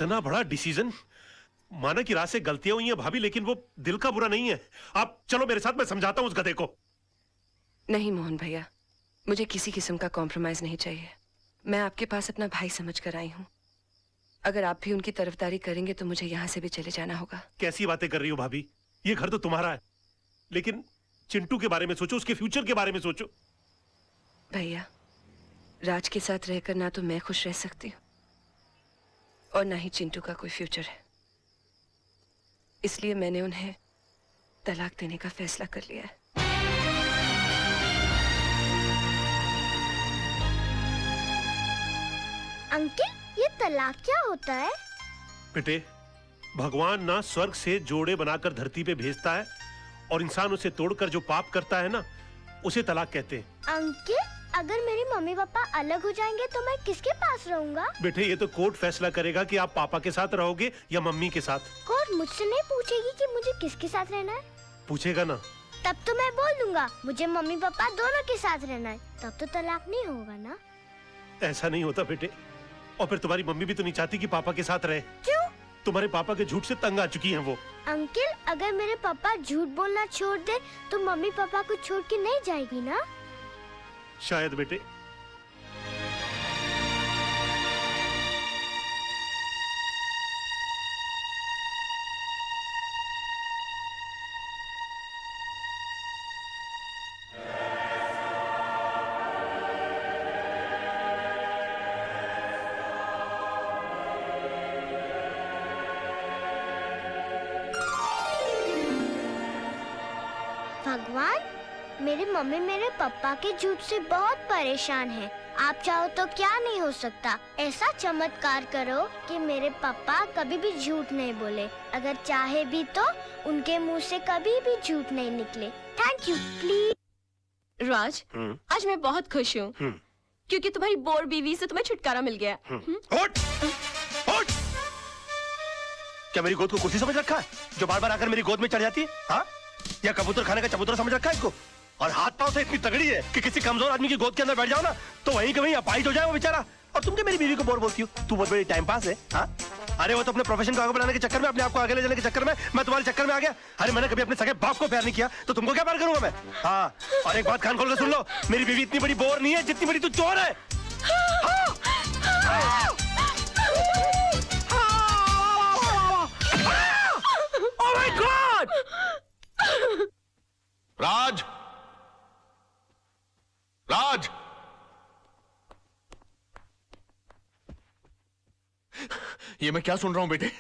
इतना बड़ा डिसीजन। माना कि रात से गलतियां हुई हैं भाभी, लेकिन वो दिल का बुरा नहीं है। आप चलो मेरे साथ, मैं समझाता हूं उस गधे को। नहीं मोहन भैया, मुझे किसी किस्म का कॉम्प्रोमाइज नहीं चाहिए। मैं आपके पास अपना भाई समझ कर आई हूँ। अगर आप भी उनकी तरफदारी करेंगे तो मुझे यहाँ से भी चले जाना होगा। कैसी बातें कर रही हो भाभी, ये घर तो तुम्हारा है, लेकिन चिंटू के बारे में सोचो, उसके फ्यूचर के बारे में सोचो। भैया, राज के साथ रहकर ना तो मैं खुश रह सकती हूँ और ना ही चिंटू का कोई फ्यूचर है। इसलिए मैंने उन्हें तलाक देने का फैसला कर लिया है। अंकल, ये तलाक क्या होता है? बेटे, भगवान ना स्वर्ग से जोड़े बनाकर धरती पे भेजता है और इंसान उसे तोड़कर जो पाप करता है ना, उसे तलाक कहते हैं। अंकल, अगर मेरे मम्मी पापा अलग हो जाएंगे तो मैं किसके पास रहूंगा? बेटे, ये तो कोर्ट फैसला करेगा कि आप पापा के साथ रहोगे या मम्मी के साथ। कोर्ट मुझसे नहीं पूछेगी कि मुझे किसके साथ रहना है? पूछेगा ना। तब तो मैं बोल दूंगा मुझे मम्मी पापा दोनों के साथ रहना है। तब तो तलाक नहीं होगा ना? ऐसा नहीं होता बेटे। और फिर तुम्हारी मम्मी भी तो नहीं चाहती कि पापा के साथ रहे। क्यों? तुम्हारे पापा के झूठ से तंग आ चुकी हैं वो। अंकल, अगर मेरे पापा झूठ बोलना छोड़ दे तो मम्मी पापा को छोड़ के नहीं जाएगी ना? शायद बेटे। भगवान, मेरी मम्मी मेरे पापा के झूठ से बहुत परेशान है। आप चाहो तो क्या नहीं हो सकता। ऐसा चमत्कार करो कि मेरे पापा कभी भी झूठ नहीं बोले। अगर चाहे भी तो उनके मुंह से कभी भी झूठ नहीं निकले। Thank you. प्लीज। राज, आज मैं बहुत खुश हूँ क्योंकि तुम्हारी बोर बीवी से तुम्हें छुटकारा मिल गया। उठ! उठ! क्या मेरी गोद को कुर्सी समझ रखा है जो बार बार आकर मेरी गोद में चढ़ जाती है? हाँ? या कबूतर खाने का चबूतरा समझ रखा है इसको? और हाथ पांव से इतनी तगड़ी है कि किसी कमजोर आदमी की गोद के अंदर बैठ जाओ ना तो वहीं के वहीं अपाहिज हो जाए वो बेचारा। और तुम क्या मेरी बीवी को बोर बोलती हो? तू बहुत बड़ी टाइम पास है। हाँ? अरे वो तो अपने प्रोफेशन को आगे बढ़ाने के चक्कर में, अपने आप को आगे ले जाने के चक्कर में मैं तुम्हारे चक्कर में आ गया। अरे मैंने कभी अपने सगे बाप को प्यार नहीं किया तो तुमको क्या प्यार करूंगा मैं? हाँ, और एक बात कान खोल के सुन लो, मेरी बीवी इतनी बड़ी बोर नहीं है जितनी बड़ी तू चोर है। Oh my God! राज! राज! ये मैं क्या सुन रहा हूं बेटे?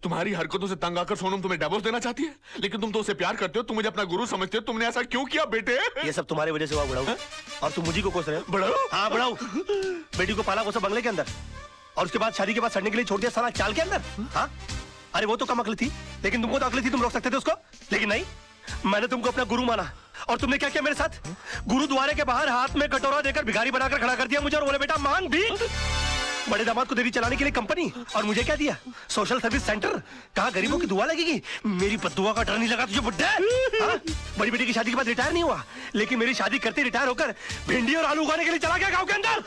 तुम्हारी हरकतों से तंग आकर सोनम तुम्हें डिवोर्स देना चाहती है, लेकिन तुम तो उसे प्यार करते हो, तुम मुझे अपना गुरु समझते हो। तुमने ऐसा क्यों किया बेटे? ये सब तुम्हारी वजह से हुआ बुढ़ाऊ। और तुम मुझी को कोस रहे हो। बुढ़ाऊ? हाँ बुढ़ाऊ। बेटी को पाला वो सब बंगले के अंदर और उसके बाद शादी के बाद सड़ने के लिए छोड़ दिया साला चाल के अंदर। हाँ? अरे वो तो कम अकल थी, लेकिन तुमको तो अकल थी, तुम रोक सकते थे उसको। लेकिन नहीं, मैंने तुमको अपना गुरु माना और तुमने क्या किया मेरे साथ? गुरुद्वारे के बाहर हाथ में कटोरा देकर भिखारी बनाकर खड़ा कर दिया मुझे और बोले बेटा मांग भीख। बड़े दामाद को डेरी चलाने के लिए कंपनी और मुझे क्या दिया? Social service centre. कहा गरीबों की दुआ लगेगी? मेरी बद्दुआ का डर नहीं लगा तुझे बुड्ढे? हाँ? बड़ी बेटी की शादी के बाद रिटायर नहीं हुआ, लेकिन मेरी शादी करते रिटायर होकर भिंडी और आलू उगाने के लिए चला गया गाँव के अंदर।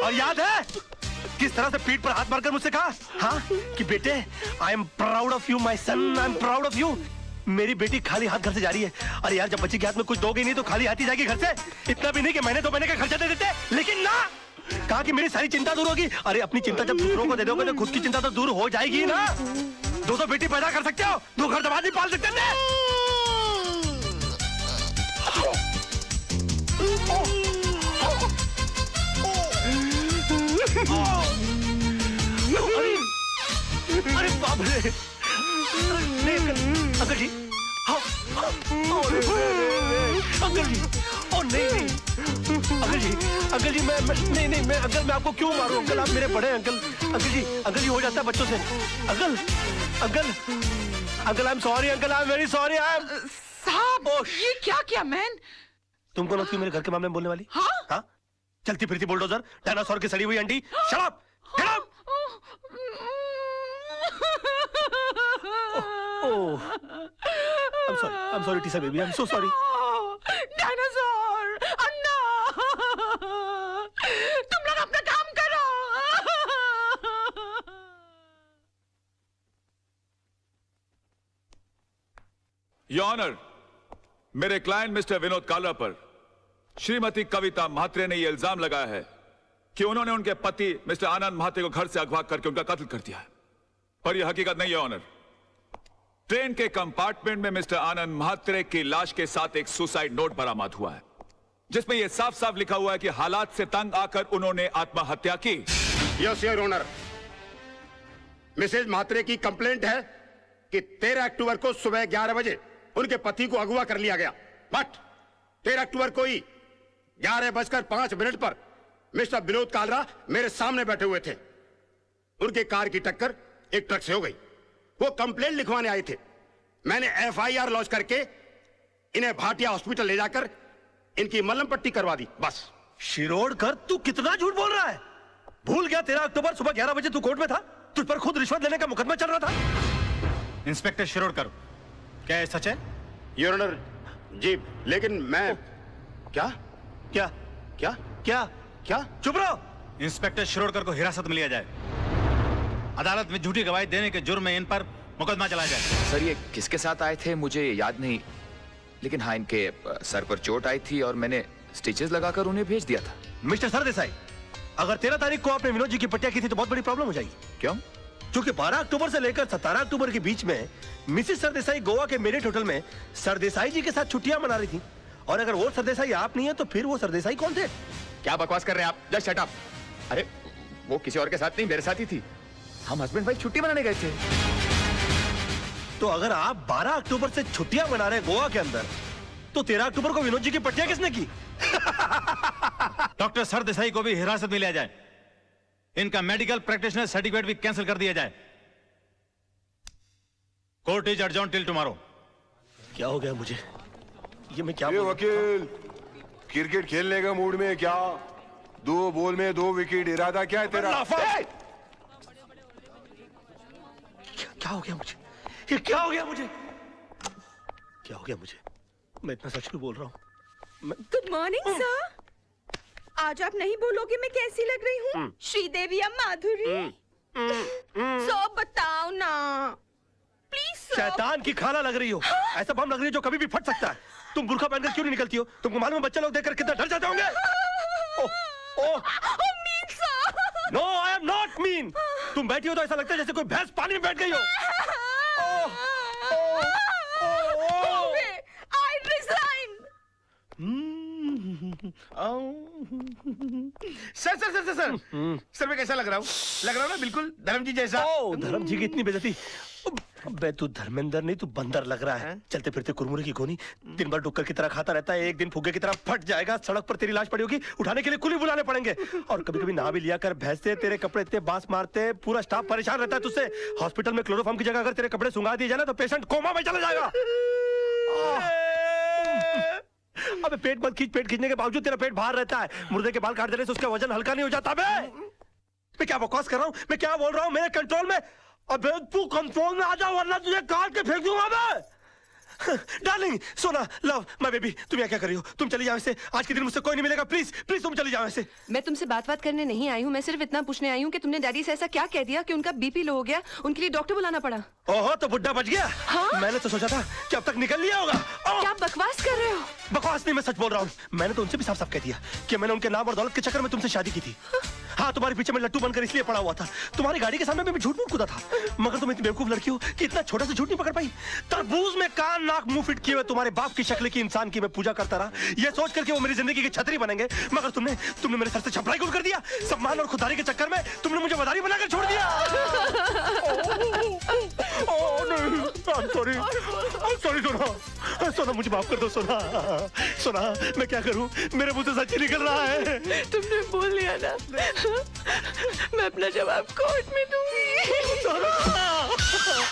और याद है किस तरह से पीठ पर हाथ मारकर मुझसे कहा, हाँ, कि बेटे I am proud of you my son, I am proud of you. मेरी बेटी खाली हाथ घर से जा रही है। अरे यार, जब बच्ची के हाथ में कुछ दोगे नहीं तो खाली हाथ ही जाएगी घर से। इतना भी नहीं कि महीने 2 महीने का खर्चा दे देते, लेकिन ना, कहा कि मेरी सारी चिंता दूर होगी। अरे अपनी चिंता जब दूसरों को दे दोगे तो खुद की चिंता तो दूर हो जाएगी ना। 2 बेटी पैदा कर सकते हो, 2 घर दबा नहीं पाल सकते थे। अरे बाप रे! अंकल जी, अंकल जी, ओ नहीं, अंकल जी मैं नहीं मैं अंकल मैं आपको क्यों मारूं? अंकल आप मेरे बड़े अंकल जी हो जाता है बच्चों से। Uncle I am sorry, uncle I am very sorry. साहब, ये क्या किया मैन? तुमको लगती मेरे घर के मामले में बोलने वाली? हाँ? चलती फिरती बुलडोजर, डायनासोर की सड़ी हुई अंडी। Shut up! Get out! Oh, I'm sorry, Tisa baby. I'm so sorry. Dinosaur, Anna, तुम लोग अपना काम करो। योर ऑनर, मेरे क्लाइंट मिस्टर विनोद कालरा पर श्रीमती कविता म्हात्रे ने यह इल्जाम लगाया है कि उन्होंने उनके पति मिस्टर आनंद म्हात्रे को घर से अगवा करके उनका कत्ल कर दिया है। पर यह हकीकत नहीं है ऑनर। ट्रेन के कंपार्टमेंट में मिस्टर आनंद म्हात्रे की लाश के साथ एक सुसाइड नोट बरामद हुआ है, जिसमें यह साफ साफ लिखा हुआ है कि हालात से तंग आकर उन्होंने आत्महत्या की। Yes your honour, Mrs Mhatre की कंप्लेंट है कि 13 अक्टूबर को सुबह 11 बजे उनके पति को अगवा कर लिया गया। बट 13 अक्टूबर को ही 11:05 पर मिस्टर विनोद कालरा मेरे सामने बैठे हुए थे। उनके कार की टक्कर एक ट्रक से हो गई। वो कंप्लेंट लिखवाने आए थे। मैंने FIR लॉन्च करके इन्हें भाटिया हॉस्पिटल ले जाकर इनकी मलहम पट्टी करवा दी। बस। शिरोडकर, तू कितना झूठ बोल रहा है? भूल गया 13 अक्टूबर सुबह 11 बजे तू कोर्ट में था? तुझ पर खुद रिश्वत लेने का मुकदमा चल रहा था। इंस्पेक्टर शिरोडकर, क्या ये सच है? योर ऑनर जी, लेकिन मैं क्या क्या क्या क्या क्या? चुप रहो। इंस्पेक्टर शिरोडकर को हिरासत में लिया जाए। अदालत में झूठी गवाही देने के जुर्म में इन पर मुकदमा चलाया जाए। सर, ये किसके साथ आए थे मुझे याद नहीं, लेकिन हाँ, इनके सर पर चोट आई थी और मैंने स्टिचेस लगाकर उन्हें भेज दिया था। मिस्टर सरदेसाई, अगर 13 तारीख को आपने विनोद जी की पट्टिया की थी तो बहुत बड़ी प्रॉब्लम हो जाएगी। क्यों? क्योंकि 12 अक्टूबर से लेकर 17 अक्टूबर के बीच में मिसेस सरदेसाई गोवा के मेरिट होटल में सरदेसाई जी के साथ छुट्टियां मना रही थी। और अगर वो सरदेसाई आप नहीं है तो फिर वो सरदेसाई कौन थे? क्या बकवास कर रहे हैं आप? Just shut up. अरे वो किसी और के साथ नहीं, मेरे साथ ही थी। हम हस्बैंड वाइफ छुट्टी मनाने गए थे। तो अगर आप 12 अक्टूबर से छुट्टियां मना रहे हैं गोवा के अंदर, तो 13 अक्टूबर को विनोद जी की पट्टियां किसने की? डॉक्टर सरदेसाई को भी हिरासत में लिया जाए। इनका मेडिकल प्रैक्टिशनर सर्टिफिकेट भी कैंसिल कर दिया जाए। Court is adjourn till tomorrow. क्या हो गया मुझे? ये मैं क्या वकील, क्रिकेट खेलने का मूड में क्या? 2 बॉल में 2 विकेट, इरादा क्या है तेरा? क्या हो गया मुझे? ये क्या हो गया मुझे? क्या हो गया मुझे? मैं इतना सच क्यों बोल रहा हूँ? Good morning sir. आज आप नहीं बोलोगे मैं कैसी लग रही हूँ? श्रीदेवी या माधुरी? सब बताओ ना प्लीज। शैतान की खाना लग रही हो। ऐसा बम लग रही है जो कभी भी फट सकता है। तुम बुर्का पहनकर क्यों नहीं निकलती हो? तुमको मालूम है बच्चे लोग देखकर कितना डर जाते होंगे। No, I am not mean. तुम बैठी हो तो ऐसा लगता है जैसे कोई भैंस पानी में बैठ गई हो। I resign. Sir sir sir sir sir मैं कैसा लग रहा हूँ? लग रहा हूँ ना बिल्कुल धर्म जी जैसा। धर्म जी की इतनी बेइज्जती। अबे तू धर्मेंद्र नहीं, तू बंदर लग रहा है। चलते फिरते कुरमुरे की गोनी, दिन भर डुक्कर की तरह खाता रहता है। एक दिन फुग्गे की तरह फट जाएगा। सड़क पर तेरी लाश पड़ी होगी, उठाने के लिए कुली बुलाने पड़ेंगे। और कभी कभी नहा भी लिया कर। भैंसे तेरे कपड़े इतने बांस मारते, पूरा स्टाफ परेशान रहता है तुझसे। हॉस्पिटल में क्लोरोफॉर्म की जगह अगर तेरे कपड़े सुंगा दिए जाए ना तो पेशेंट कोमा में चला जाएगा। अबे पेट मत खींच। पेट खींचने के बावजूद तेरा पेट बाहर रहता है। मुर्दे के बाल काट देने से उसका वजन हल्का नहीं हो जाता। मैं क्या बकवास कर रहा हूँ? मैं क्या बोल रहा हूँ? मेरे कंट्रोल में। अबे तू कंट्रोल में आ जा वरना तुझे काट के फेंक दूंगा मैं। डार्लिंग, सोना, लव, माय बेबी, तुम यहाँ क्या कर रही हो? तुम चली जाओ ऐसे। आज के दिन मुझसे कोई नहीं मिलेगा। प्लीज प्लीज तुम चली जाओ ऐसे। मैं तुमसे बात करने नहीं आई हूँ। मैं सिर्फ इतना पूछने आई हूँ कि तुमने डैडी से ऐसा क्या कह दिया कि उनका बीपी लो हो गया, उनके लिए डॉक्टर बुलाना पड़ा। ओहो, तो बुड्ढा बच गया। हाँ? मैंने तो सोचा था कि अब तक निकल लिया होगा। क्या बकवास कर रहे हो? बकवास नहीं, मैं सच बोल रहा हूँ। मैंने तो उनसे भी साफ साफ कह दिया कि मैंने उनके नाम और दौलत के चक्कर में तुमसे शादी की थी। हाँ, तुम्हारे पीछे मैं लट्टू बनकर इसलिए पड़ा हुआ था। तुम्हारी गाड़ी के सामने मैं झूठ मूठ कूदा था। मगर तुम इतनी बेवकूफ लड़की हो कि इतना छोटा सा झूठ नहीं पकड़ पाई। तरबूज में कान नाक मुंह फिट किए हुए तुम्हारे बाप की शक्ल की इंसान की मैं पूजा करता रहा, ये सोच करके वो मेरी जिंदगी की छतरी बनेंगे। मगर तुमने मेरे सर से छपराई गुल कर दिया। सम्मान और खुदारी के चक्कर में तुमने मुझे मदारी बनाकर छोड़ दिया। सॉरी सोना, मुझे माफ कर दो सोना। मैं क्या करूं? मेरे मुंह से सच ही निकल रहा है। तुमने बोल लिया ना, मैं अपना जवाब कोर्ट में दूंगी।